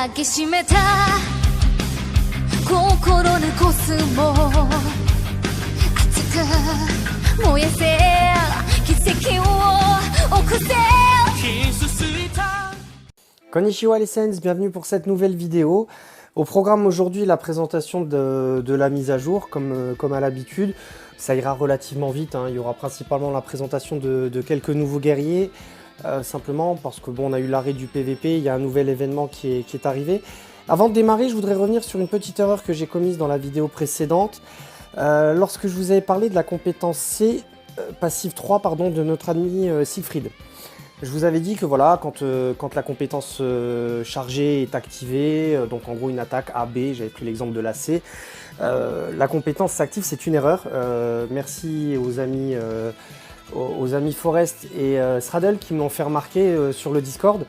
きしめた心のコスモ熱く燃えせ奇跡を起こせ Konnichiwa les Sens, bienvenue pour cette nouvelle vidéo. Au programme aujourd'hui, la présentation de la mise à jour, comme à l'habitude. Ça ira relativement vite, hein. Il y aura principalement la présentation de quelques nouveaux guerriers, simplement parce que bon, on a eu l'arrêt du PVP, il y a un nouvel événement qui est arrivé. Avant de démarrer, je voudrais revenir sur une petite erreur que j'ai commise dans la vidéo précédente. Lorsque je vous avais parlé de la compétence C, passive 3 pardon, de notre ami Siegfried. Je vous avais dit que voilà, quand la compétence chargée est activée, donc en gros une attaque A, B, j'avais pris l'exemple de la C, la compétence s'active, c'est une erreur. Merci aux amis Forest et Straddle qui m'ont fait remarquer sur le Discord.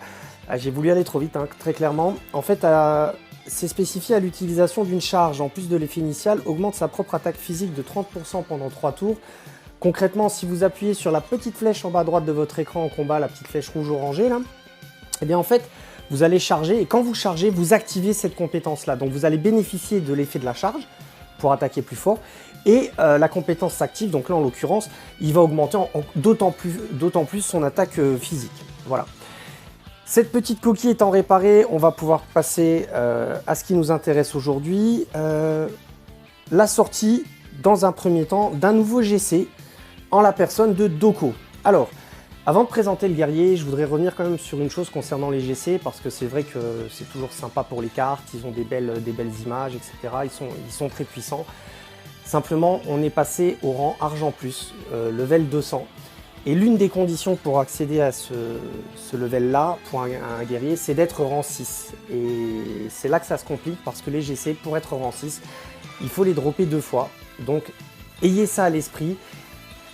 J'ai voulu aller trop vite, hein, très clairement. En fait, c'est spécifié à l'utilisation d'une charge, en plus de l'effet initial, augmente sa propre attaque physique de 30% pendant 3 tours. Concrètement, si vous appuyez sur la petite flèche en bas à droite de votre écran en combat, la petite flèche rouge orangée là, et bien en fait, vous allez charger et quand vous chargez, vous activez cette compétence là. Donc vous allez bénéficier de l'effet de la charge pour attaquer plus fort et la compétence s'active. Donc là en l'occurrence, il va augmenter d'autant plus son attaque physique. Voilà. Cette petite coquille étant réparée, on va pouvoir passer à ce qui nous intéresse aujourd'hui. La sortie dans un premier temps d'un nouveau GC en la personne de Doko. Alors, avant de présenter le guerrier, je voudrais revenir quand même sur une chose concernant les GC, parce que c'est vrai que c'est toujours sympa pour les cartes, ils ont des belles images, etc. Ils sont très puissants. Simplement, on est passé au rang Argent Plus, level 200. Et l'une des conditions pour accéder à ce level-là, pour un guerrier, c'est d'être rang 6. Et c'est là que ça se complique, parce que les GC, pour être rang 6, il faut les dropper 2 fois. Donc, ayez ça à l'esprit.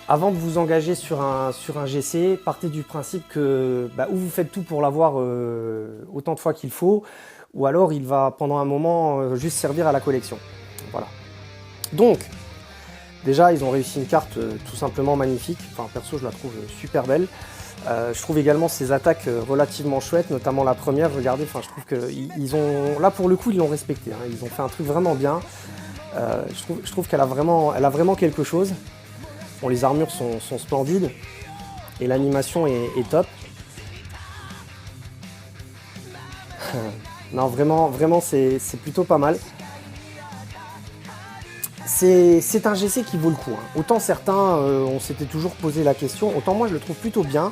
Avant de vous engager sur un GC, partez du principe que ou vous faites tout pour l'avoir autant de fois qu'il faut, ou alors il va pendant un moment juste servir à la collection. Voilà. Donc, déjà ils ont réussi une carte tout simplement magnifique. Enfin, perso, je la trouve super belle. Je trouve également ces attaques relativement chouettes, notamment la première. Regardez, enfin, je trouve qu'ils ont, là pour le coup, ils l'ont respecté, hein. Ils ont fait un truc vraiment bien. Je trouve qu'elle a vraiment quelque chose. Bon, les armures sont splendides et l'animation est top. Non, vraiment c'est plutôt pas mal. C'est un GC qui vaut le coup, hein. Autant certains, on s'était toujours posé la question, autant moi je le trouve plutôt bien.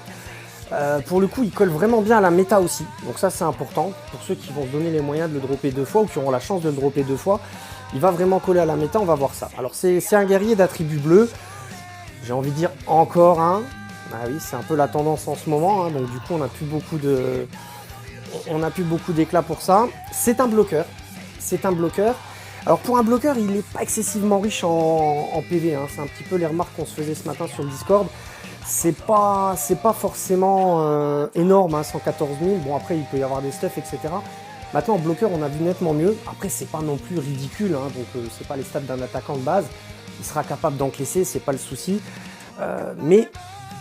Pour le coup, il colle vraiment bien à la méta aussi. Donc ça, c'est important. Pour ceux qui vont se donner les moyens de le dropper 2 fois ou qui auront la chance de le dropper 2 fois, il va vraiment coller à la méta, on va voir ça. Alors c'est un guerrier d'attribut bleu. J'ai envie de dire encore un. Ah oui, c'est un peu la tendance en ce moment, hein. Donc du coup, on n'a plus beaucoup d'éclat pour ça. C'est un bloqueur. C'est un bloqueur. Alors pour un bloqueur, il n'est pas excessivement riche en PV, hein. C'est un petit peu les remarques qu'on se faisait ce matin sur le Discord. C'est pas forcément énorme, hein, 114 000. Bon, après, il peut y avoir des stuffs, etc. Maintenant, en bloqueur, on a vu nettement mieux. Après, c'est pas non plus ridicule, hein, donc c'est pas les stats d'un attaquant de base. Il sera capable d'encaisser, c'est pas le souci. Mais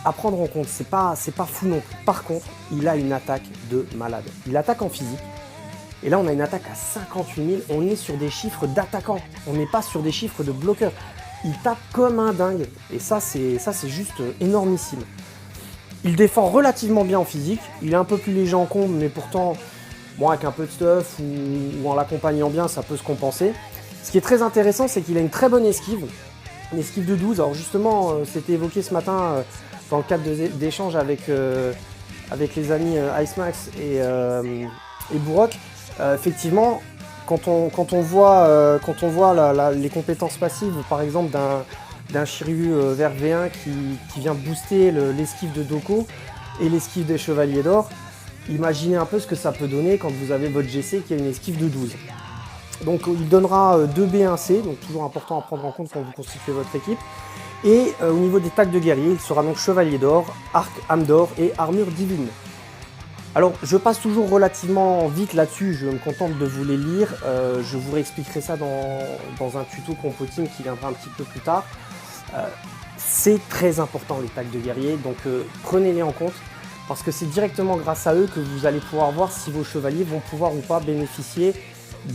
à prendre en compte, c'est pas fou non plus. Par contre, il a une attaque de malade. Il attaque en physique. Et là, on a une attaque à 58 000. On est sur des chiffres d'attaquant. On n'est pas sur des chiffres de bloqueur. Il tape comme un dingue. Et ça, c'est juste énormissime. Il défend relativement bien en physique. Il est un peu plus léger en combo, mais pourtant, bon, avec un peu de stuff ou en l'accompagnant bien, ça peut se compenser. Ce qui est très intéressant, c'est qu'il a une très bonne esquive. Une esquive de 12. Alors justement, c'était évoqué ce matin dans le cadre d'échanges avec les amis Icemax et Bourroc. Effectivement, quand on voit les compétences passives, par exemple d'un Shiryu vert V1 qui vient booster l'esquive de Doko et l'esquive des Chevaliers d'Or, imaginez un peu ce que ça peut donner quand vous avez votre GC qui a une esquive de 12. Donc il donnera 2 B1C, donc toujours important à prendre en compte quand vous constituez votre équipe. Et au niveau des tags de guerrier, il sera donc Chevalier d'Or, Arc, Âme d'Or et Armure Divine. Alors je passe toujours relativement vite là-dessus, je me contente de vous les lire. Je vous réexpliquerai ça dans un tuto compoting qui viendra un petit peu plus tard. C'est très important les tags de guerrier, donc prenez-les en compte. parce que c'est directement grâce à eux que vous allez pouvoir voir si vos chevaliers vont pouvoir ou pas bénéficier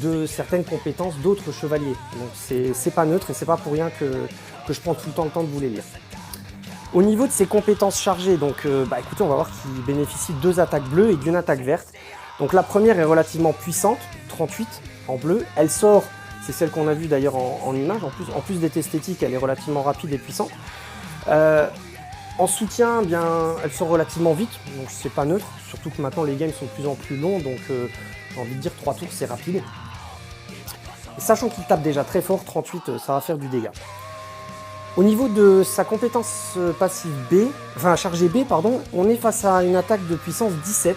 de certaines compétences d'autres chevaliers. Donc c'est pas neutre et c'est pas pour rien que je prends tout le temps de vous les lire. Au niveau de ses compétences chargées, donc écoutez, on va voir qu'il bénéficie de 2 attaques bleues et d'une attaque verte. Donc la première est relativement puissante, 38 en bleu. Elle sort, c'est celle qu'on a vue d'ailleurs en image, en plus d'être esthétique, elle est relativement rapide et puissante. En soutien, eh bien, elle sort relativement vite, donc c'est pas neutre, surtout que maintenant les games sont de plus en plus longs, donc j'ai envie de dire 3 tours c'est rapide. Et sachant qu'il tape déjà très fort, 38 ça va faire du dégât. Au niveau de sa compétence passive B, enfin chargée B, pardon, on est face à une attaque de puissance 17.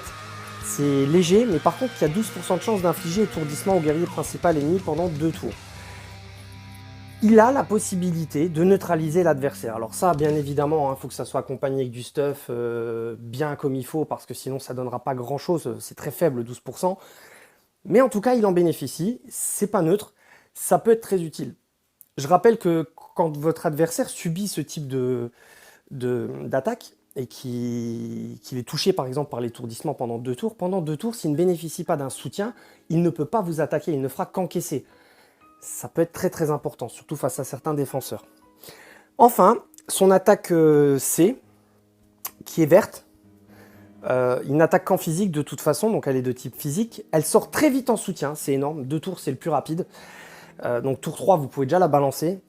C'est léger, mais par contre il y a 12% de chance d'infliger étourdissement au guerrier principal ennemi pendant 2 tours. Il a la possibilité de neutraliser l'adversaire. Alors ça, bien évidemment, il faut que ça soit accompagné avec du stuff bien comme il faut, parce que sinon ça ne donnera pas grand-chose, c'est très faible, 12%. Mais en tout cas, il en bénéficie, c'est pas neutre, ça peut être très utile. Je rappelle que quand votre adversaire subit ce type d'attaque, et qu'il est touché par exemple par l'étourdissement pendant 2 tours, s'il ne bénéficie pas d'un soutien, il ne peut pas vous attaquer, il ne fera qu'encaisser. Ça peut être très très important, surtout face à certains défenseurs. Enfin, son attaque C, qui est verte, il n'attaque qu'en physique de toute façon, donc elle est de type physique. Elle sort très vite en soutien, c'est énorme, 2 tours c'est le plus rapide. Donc tour 3, vous pouvez déjà la balancer.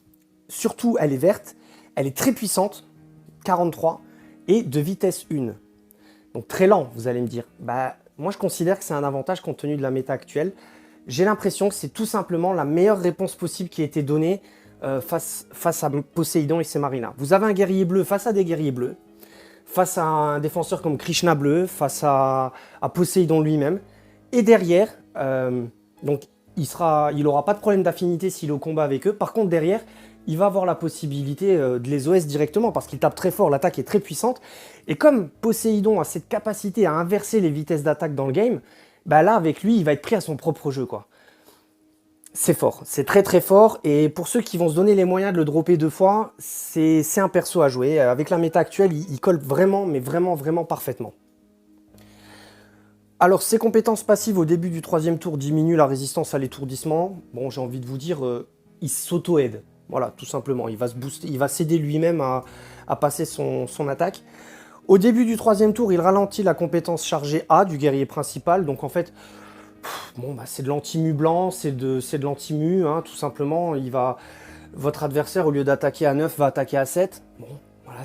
Surtout, elle est verte, elle est très puissante, 43, et de vitesse 1. Donc très lent, vous allez me dire. Moi je considère que c'est un avantage compte tenu de la méta actuelle. J'ai l'impression que c'est tout simplement la meilleure réponse possible qui a été donnée face à Poséidon et ses marinas. Vous avez un guerrier bleu face à des guerriers bleus, face à un défenseur comme Krishna bleu, face à Poséidon lui-même, et derrière, donc il n'aura pas de problème d'affinité s'il est au combat avec eux. Par contre derrière, il va avoir la possibilité de les OS directement parce qu'il tape très fort, l'attaque est très puissante. Et comme Poséidon a cette capacité à inverser les vitesses d'attaque dans le game, là avec lui il va être pris à son propre jeu, quoi. C'est fort, c'est très très fort, et pour ceux qui vont se donner les moyens de le dropper 2 fois, c'est un perso à jouer. Avec la méta actuelle, il colle vraiment, mais vraiment parfaitement. Alors ses compétences passives au début du 3e tour diminuent la résistance à l'étourdissement. Bon, j'ai envie de vous dire, il s'auto-aide. Voilà, tout simplement, il va se booster, il va s'aider lui-même à passer son attaque. Au début du 3e tour, il ralentit la compétence chargée A du guerrier principal. Donc en fait, c'est de l'anti-mu blanc, c'est de l'anti-mu, hein, tout simplement. Votre adversaire, au lieu d'attaquer à 9, va attaquer à 7. Bon, voilà,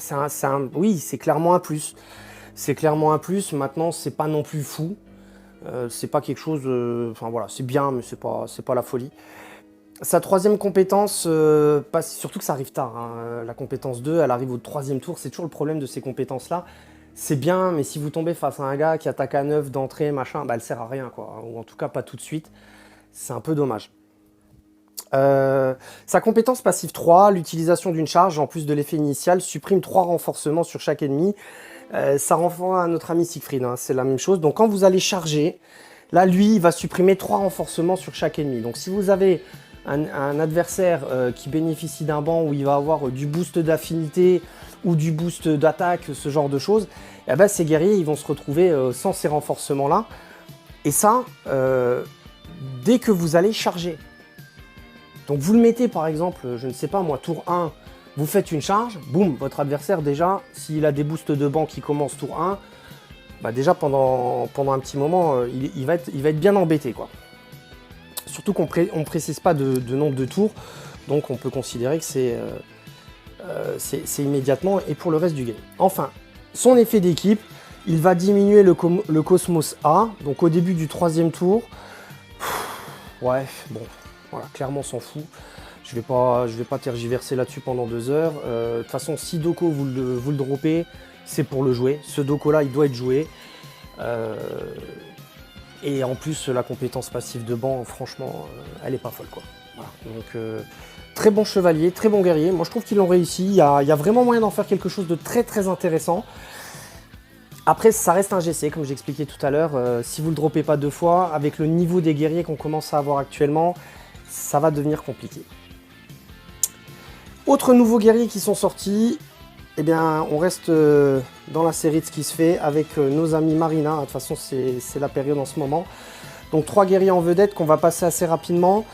oui, c'est clairement un plus. C'est clairement un plus. Maintenant, c'est pas non plus fou. C'est pas quelque chose... Enfin voilà, c'est bien, mais c'est pas la folie. Sa 3e compétence, surtout que ça arrive tard, hein, la compétence 2, elle arrive au 3e tour, c'est toujours le problème de ces compétences-là. C'est bien, mais si vous tombez face à un gars qui attaque à 9 d'entrée, machin, elle sert à rien, quoi. Ou en tout cas pas tout de suite, c'est un peu dommage. Sa compétence passive 3, l'utilisation d'une charge, en plus de l'effet initial, supprime 3 renforcements sur chaque ennemi. Ça renvoie à notre ami Siegfried, hein, c'est la même chose. Donc quand vous allez charger, là lui, il va supprimer 3 renforcements sur chaque ennemi. Donc si vous avez un adversaire qui bénéficie d'un banc où il va avoir du boost d'affinité ou du boost d'attaque, ce genre de choses, ces guerriers ils vont se retrouver sans ces renforcements-là. Et ça, dès que vous allez charger. Donc vous le mettez par exemple, je ne sais pas moi, tour 1, vous faites une charge, boum, votre adversaire déjà, s'il a des boosts de banc qui commencent tour 1, déjà pendant un petit moment, il va être bien embêté, quoi. Surtout qu'on ne précise pas de nombre de tours, donc on peut considérer que c'est immédiatement et pour le reste du game. Enfin, son effet d'équipe, il va diminuer le Cosmos A, donc au début du 3e tour. Ouais, bon, voilà, clairement on s'en fout. Je vais pas tergiverser là-dessus pendant 2 heures. De toute façon, si Doko vous le droppez, c'est pour le jouer. Ce Doko-là, il doit être joué. Et en plus, la compétence passive de banc, franchement, elle est pas folle, quoi. Voilà. Donc, très bon chevalier, très bon guerrier. Moi, je trouve qu'ils l'ont réussi. Il y a vraiment moyen d'en faire quelque chose de très très intéressant. Après, ça reste un GC, comme j'expliquais tout à l'heure. Si vous ne le droppez pas 2 fois, avec le niveau des guerriers qu'on commence à avoir actuellement, ça va devenir compliqué. Autres nouveaux guerriers qui sont sortis, eh bien, on reste dans la série de ce qui se fait avec nos amis Marina. De toute façon, c'est la période en ce moment. Donc 3 guerriers en vedette qu'on va passer assez rapidement.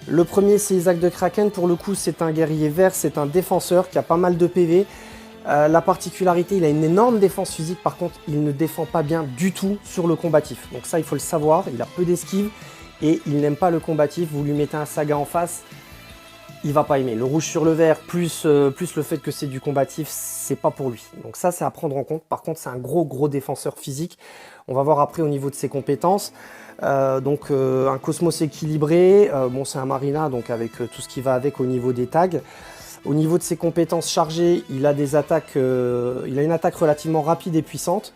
Le premier, c'est Isaac de Kraken. Pour le coup, c'est un guerrier vert, c'est un défenseur qui a pas mal de PV. La particularité, il a une énorme défense physique. Par contre, il ne défend pas bien du tout sur le combatif. Donc ça, il faut le savoir. Il a peu d'esquive et il n'aime pas le combatif. Vous lui mettez un Saga en face, il va pas aimer. Le rouge sur le vert, plus le fait que c'est du combatif, c'est pas pour lui. Donc ça, c'est à prendre en compte. Par contre, c'est un gros défenseur physique. On va voir après au niveau de ses compétences. Un Cosmos équilibré. Bon, c'est un Marina, donc avec tout ce qui va avec au niveau des tags. Au niveau de ses compétences chargées, il a des attaques, il a une attaque relativement rapide et puissante.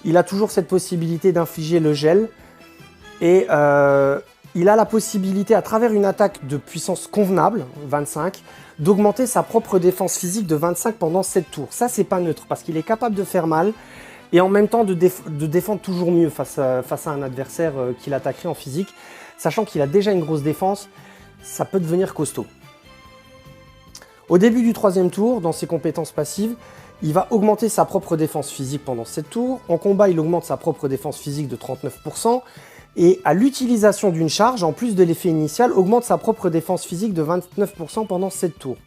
Il a toujours cette possibilité d'infliger le gel. Et il a la possibilité, à travers une attaque de puissance convenable, 25, d'augmenter sa propre défense physique de 25 pendant 7 tours. Ça, c'est pas neutre, parce qu'il est capable de faire mal et en même temps de défendre toujours mieux face à un adversaire qui l'attaquerait en physique. Sachant qu'il a déjà une grosse défense, ça peut devenir costaud. Au début du 3e tour, dans ses compétences passives, il va augmenter sa propre défense physique pendant 7 tours. En combat, il augmente sa propre défense physique de 39%. Et à l'utilisation d'une charge, en plus de l'effet initial, augmente sa propre défense physique de 29% pendant 7 tours.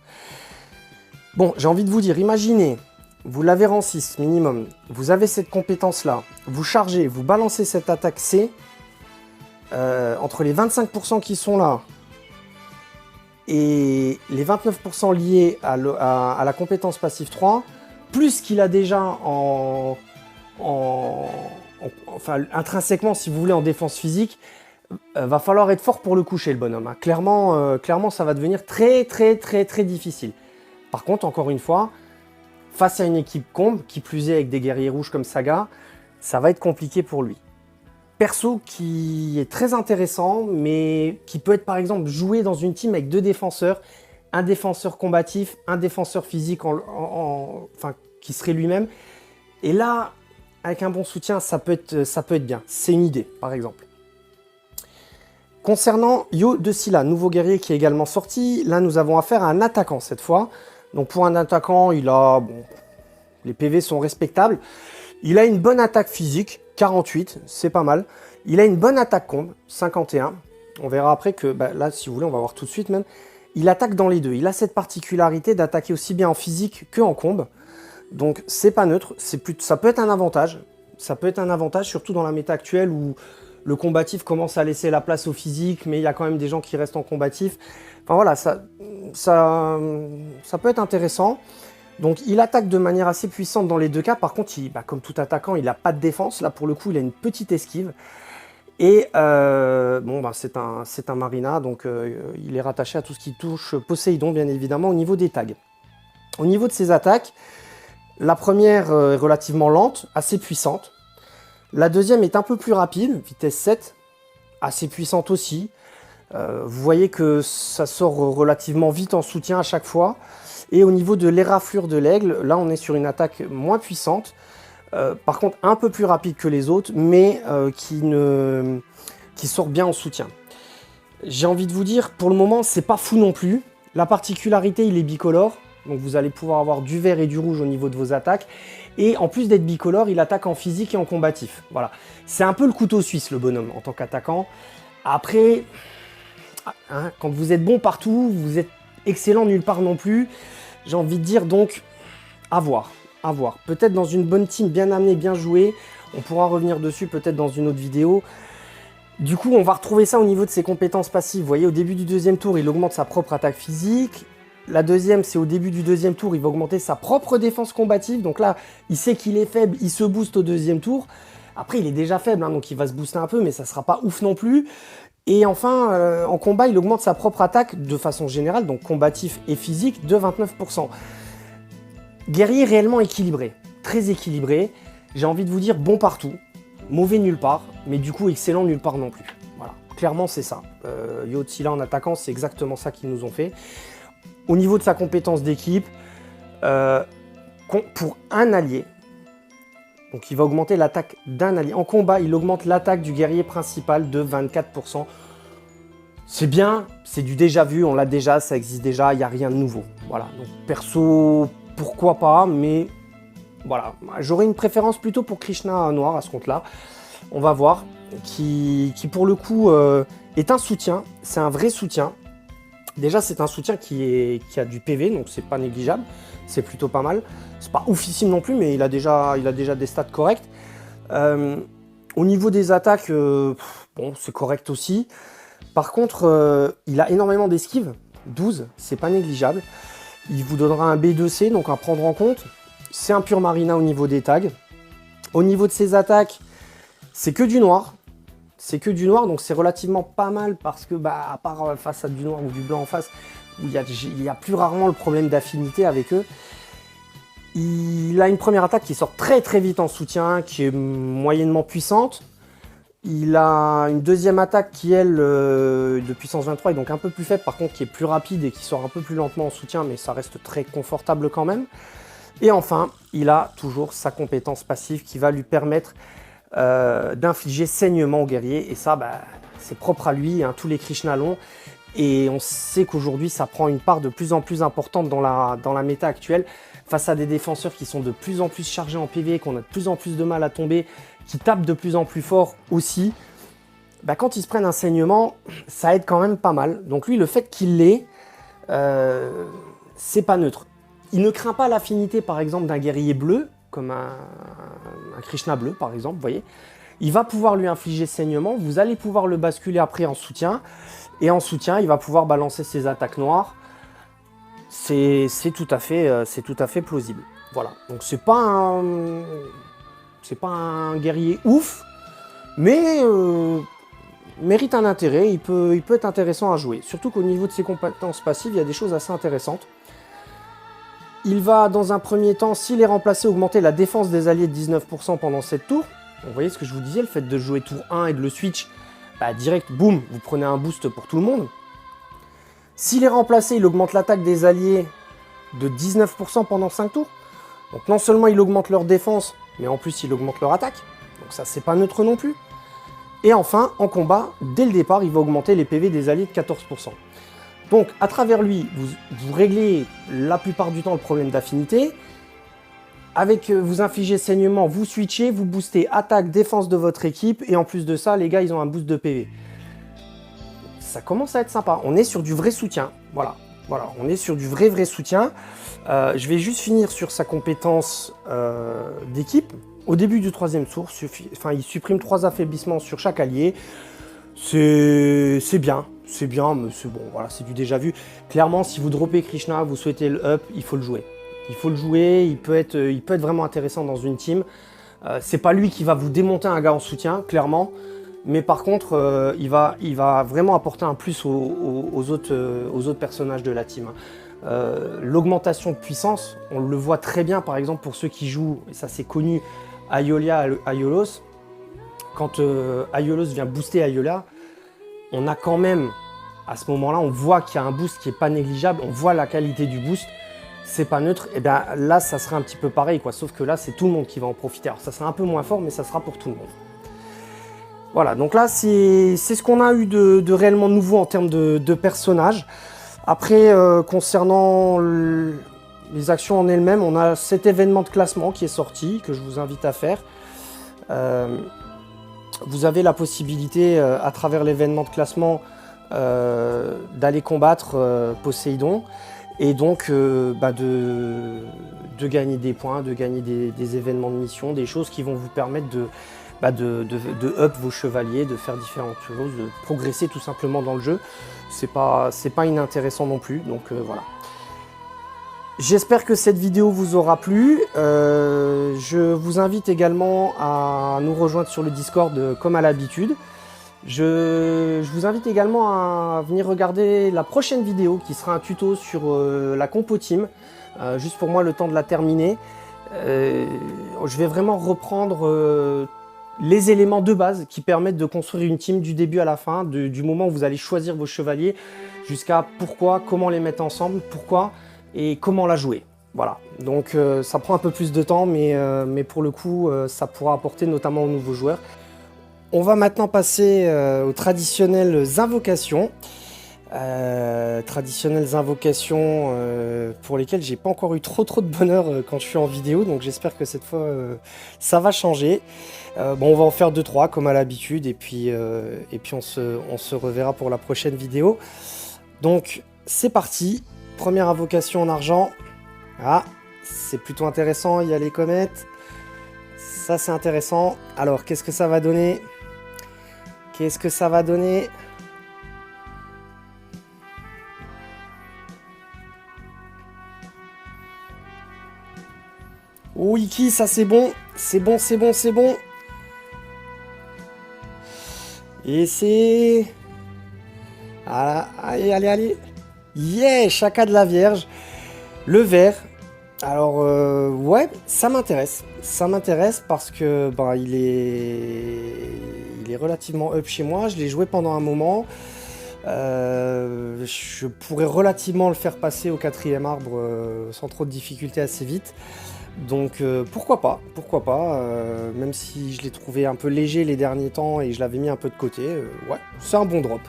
Bon, j'ai envie de vous dire, imaginez, vous l'avez rang 6 minimum, vous avez cette compétence-là, vous chargez, vous balancez cette attaque C, entre les 25% qui sont là, et les 29% liés à la compétence passive 3, plus qu'il a déjà intrinsèquement, si vous voulez, en défense physique, va falloir être fort pour le coucher, le bonhomme. Hein. Clairement, ça va devenir très difficile. Par contre, encore une fois, face à une équipe combe, qui plus est avec des guerriers rouges comme Saga, ça va être compliqué pour lui. Perso qui est très intéressant, mais qui peut être par exemple joué dans une team avec 2 défenseurs, un défenseur combatif, un défenseur physique qui serait lui-même. Et là, avec un bon soutien, ça peut être bien. C'est une idée, par exemple. Concernant Yo de Scylla, nouveau guerrier qui est également sorti, là nous avons affaire à un attaquant cette fois. Donc pour un attaquant, les PV sont respectables. Il a une bonne attaque physique, 48, c'est pas mal. Il a une bonne attaque combe, 51. On verra après que, là si vous voulez, on va voir tout de suite même. Il attaque dans les deux. Il a cette particularité d'attaquer aussi bien en physique que en combe. Donc c'est pas neutre, ça peut être un avantage. Ça peut être un avantage, surtout dans la méta actuelle où le combatif commence à laisser la place au physique, mais il y a quand même des gens qui restent en combatif. Enfin voilà, ça peut être intéressant. Donc il attaque de manière assez puissante dans les deux cas. Par contre, comme tout attaquant, il n'a pas de défense. Là pour le coup, il a une petite esquive. Et c'est un Marina, donc il est rattaché à tout ce qui touche Poséidon, bien évidemment, au niveau des tags. Au niveau de ses attaques, la première est relativement lente, assez puissante. La deuxième est un peu plus rapide, vitesse 7, assez puissante aussi. Vous voyez que ça sort relativement vite en soutien à chaque fois. Et au niveau de l'éraflure de l'aigle, là on est sur une attaque moins puissante. Par contre un peu plus rapide que les autres, mais qui sort bien en soutien. J'ai envie de vous dire, pour le moment, c'est pas fou non plus. La particularité, il est bicolore. Donc vous allez pouvoir avoir du vert et du rouge au niveau de vos attaques. Et en plus d'être bicolore, il attaque en physique et en combatif. Voilà. C'est un peu le couteau suisse, le bonhomme, en tant qu'attaquant. Après, quand vous êtes bon partout, vous êtes excellent nulle part non plus. J'ai envie de dire donc, à voir. Peut-être dans une bonne team bien amenée, bien jouée. On pourra revenir dessus peut-être dans une autre vidéo. Du coup, on va retrouver ça au niveau de ses compétences passives. Vous voyez, au début du 2e tour, il augmente sa propre attaque physique. La deuxième, c'est au début du 2e tour, il va augmenter sa propre défense combative. Donc là, il sait qu'il est faible, il se booste au 2e tour. Après, il est déjà faible, donc il va se booster un peu, mais ça sera pas ouf non plus. Et enfin, en combat, il augmente sa propre attaque de façon générale, donc combatif et physique, de 29%. Guerrier réellement équilibré, très équilibré. J'ai envie de vous dire bon partout, mauvais nulle part, mais du coup excellent nulle part non plus. Voilà, clairement c'est ça. Yo de Scylla en attaquant, c'est exactement ça qu'ils nous ont fait. Au niveau de sa compétence d'équipe, pour un allié, donc il va augmenter l'attaque d'un allié. En combat, il augmente l'attaque du guerrier principal de 24%. C'est bien, c'est du déjà vu, on l'a déjà, ça existe déjà, il n'y a rien de nouveau. Voilà, donc perso, pourquoi pas, mais voilà. J'aurais une préférence plutôt pour Krishna noir à ce compte-là. On va voir. Qui pour le coup est un soutien. C'est un vrai soutien. Déjà, c'est un soutien qui a du PV, donc c'est pas négligeable. C'est plutôt pas mal. C'est pas oufissime non plus, mais il a déjà des stats corrects. Au niveau des attaques, bon, c'est correct aussi. Par contre, il a énormément d'esquives. 12, c'est pas négligeable. Il vous donnera un B2C, donc à prendre en compte. C'est un pur Marina au niveau des tags. Au niveau de ses attaques, c'est que du noir. C'est que du noir, donc c'est relativement pas mal parce que, à part face à du noir ou du blanc en face, où il y a plus rarement le problème d'affinité avec eux. Il a une première attaque qui sort très très vite en soutien, qui est moyennement puissante. Il a une deuxième attaque qui, elle, de puissance 23, est donc un peu plus faible, par contre qui est plus rapide et qui sort un peu plus lentement en soutien, mais ça reste très confortable quand même. Et enfin, il a toujours sa compétence passive qui va lui permettre d'infliger saignement au guerrier. Et ça, c'est propre à lui, hein, tous les Krishna l'ont. Et on sait qu'aujourd'hui, ça prend une part de plus en plus importante dans la méta actuelle. Face à des défenseurs qui sont de plus en plus chargés en PV, qu'on a de plus en plus de mal à tomber, qui tapent de plus en plus fort aussi, quand ils se prennent un saignement, ça aide quand même pas mal. Donc lui, le fait qu'il l'ait, c'est pas neutre. Il ne craint pas l'affinité, par exemple, d'un guerrier bleu, comme un Krishna bleu, par exemple, vous voyez. Il va pouvoir lui infliger saignement, vous allez pouvoir le basculer après en soutien, et en soutien, il va pouvoir balancer ses attaques noires. C'est tout à fait plausible. Voilà, donc c'est pas un guerrier ouf, mais mérite un intérêt, il peut être intéressant à jouer. Surtout qu'au niveau de ses compétences passives, il y a des choses assez intéressantes. Il va, dans un premier temps, s'il est remplacé, augmenter la défense des alliés de 19% pendant 7 tours. Donc, vous voyez ce que je vous disais, le fait de jouer tour 1 et de le switch, direct, boum, vous prenez un boost pour tout le monde. S'il est remplacé, il augmente l'attaque des alliés de 19% pendant 5 tours. Donc non seulement il augmente leur défense, mais en plus il augmente leur attaque. Donc ça, c'est pas neutre non plus. Et enfin, en combat, dès le départ, il va augmenter les PV des alliés de 14%. Donc à travers lui, vous réglez la plupart du temps le problème d'affinité. Avec vous infligez saignement, vous switchez, vous boostez attaque, défense de votre équipe. Et en plus de ça, les gars, ils ont un boost de PV. Ça commence à être sympa. On est sur du vrai soutien. Voilà, on est sur du vrai soutien. Je vais juste finir sur sa compétence d'équipe. Au début du 3e tour, il supprime 3 affaiblissements sur chaque allié. C'est bien, mais c'est bon, voilà, c'est du déjà vu. Clairement, si vous droppez Krishna, vous souhaitez le up, il faut le jouer. Il faut le jouer, il peut être vraiment intéressant dans une team. C'est pas lui qui va vous démonter un gars en soutien, clairement. Mais par contre, il va vraiment apporter un plus aux autres personnages de la team. L'augmentation de puissance, on le voit très bien par exemple pour ceux qui jouent, et ça c'est connu, Aiolia, Aiolos. Quand Aiolos vient booster Aiolia, on a quand même, à ce moment-là, on voit qu'il y a un boost qui n'est pas négligeable, on voit la qualité du boost, c'est pas neutre, et bien là ça serait un petit peu pareil, quoi. Sauf que là c'est tout le monde qui va en profiter. Alors ça sera un peu moins fort, mais ça sera pour tout le monde. Voilà, donc là, c'est ce qu'on a eu de réellement nouveau en termes de personnages. Après, concernant les actions en elles-mêmes, on a cet événement de classement qui est sorti, que je vous invite à faire. Vous avez la possibilité, à travers l'événement de classement, d'aller combattre Poséidon, et donc de gagner des points, de gagner des événements de mission, des choses qui vont vous permettre de up vos chevaliers, de faire différentes choses, de progresser tout simplement dans le jeu. C'est pas inintéressant non plus, donc voilà. J'espère que cette vidéo vous aura plu. Je vous invite également à nous rejoindre sur le Discord comme à l'habitude. Je vous invite également à venir regarder la prochaine vidéo qui sera un tuto sur la compo team. Juste pour moi le temps de la terminer. Je vais vraiment reprendre les éléments de base qui permettent de construire une team du début à la fin, du moment où vous allez choisir vos chevaliers jusqu'à pourquoi, comment les mettre ensemble, pourquoi et comment la jouer. Voilà, donc ça prend un peu plus de temps, mais pour le coup, ça pourra apporter notamment aux nouveaux joueurs. On va maintenant passer aux traditionnelles invocations. Traditionnelles invocations pour lesquelles j'ai pas encore eu trop de bonheur quand je suis en vidéo, donc j'espère que cette fois ça va changer. Bon, on va en faire 2-3 comme à l'habitude, et puis on se reverra pour la prochaine vidéo. Donc c'est parti, première invocation en argent. Ah, c'est plutôt intéressant, il y a les comètes, ça c'est intéressant. Alors qu'est-ce que ça va donner? Qu'est-ce que ça va donner? Oh, Iki, ça c'est bon. C'est bon, c'est bon, c'est bon. Et c'est... Ah, allez, allez, allez. Yeah, Chaka de la Vierge. Le vert. Alors, ouais, ça m'intéresse. Ça m'intéresse parce que ben, il est relativement up chez moi. Je l'ai joué pendant un moment. Je pourrais relativement le faire passer au 4e arbre sans trop de difficulté assez vite. Donc pourquoi pas, même si je l'ai trouvé un peu léger les derniers temps et je l'avais mis un peu de côté, ouais, c'est un bon drop.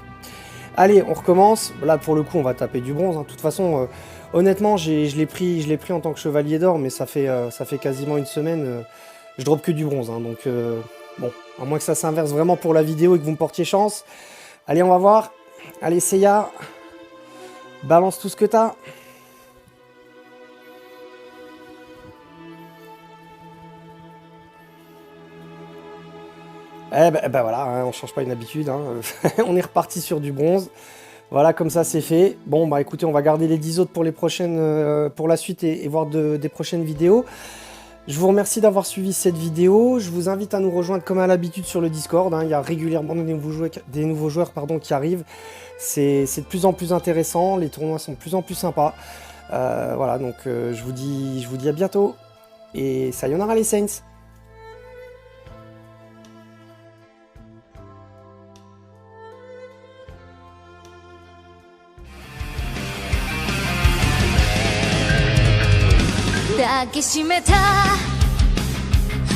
Allez, on recommence. Là pour le coup on va taper du bronze, hein. De toute façon, honnêtement je l'ai pris en tant que chevalier d'or, mais ça fait quasiment une semaine, je drop que du bronze, hein. Donc bon, à moins que ça s'inverse vraiment pour la vidéo et que vous me portiez chance. Allez, on va voir. Allez Seiya, balance tout ce que t'as. Eh ben voilà, hein, on change pas une habitude, hein. On est reparti sur du bronze. Voilà, comme ça c'est fait. Bon bah écoutez, on va garder les 10 autres pour les prochaines, pour la suite et voir des prochaines vidéos. Je vous remercie d'avoir suivi cette vidéo. Je vous invite à nous rejoindre comme à l'habitude sur le Discord, hein. Il y a régulièrement des nouveaux joueurs qui arrivent. C'est de plus en plus intéressant, les tournois sont de plus en plus sympas. Voilà, donc je vous dis à bientôt. Et sayonara les Saints.抱きしめた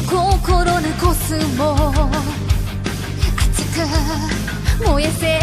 心のコスモ熱く燃えせ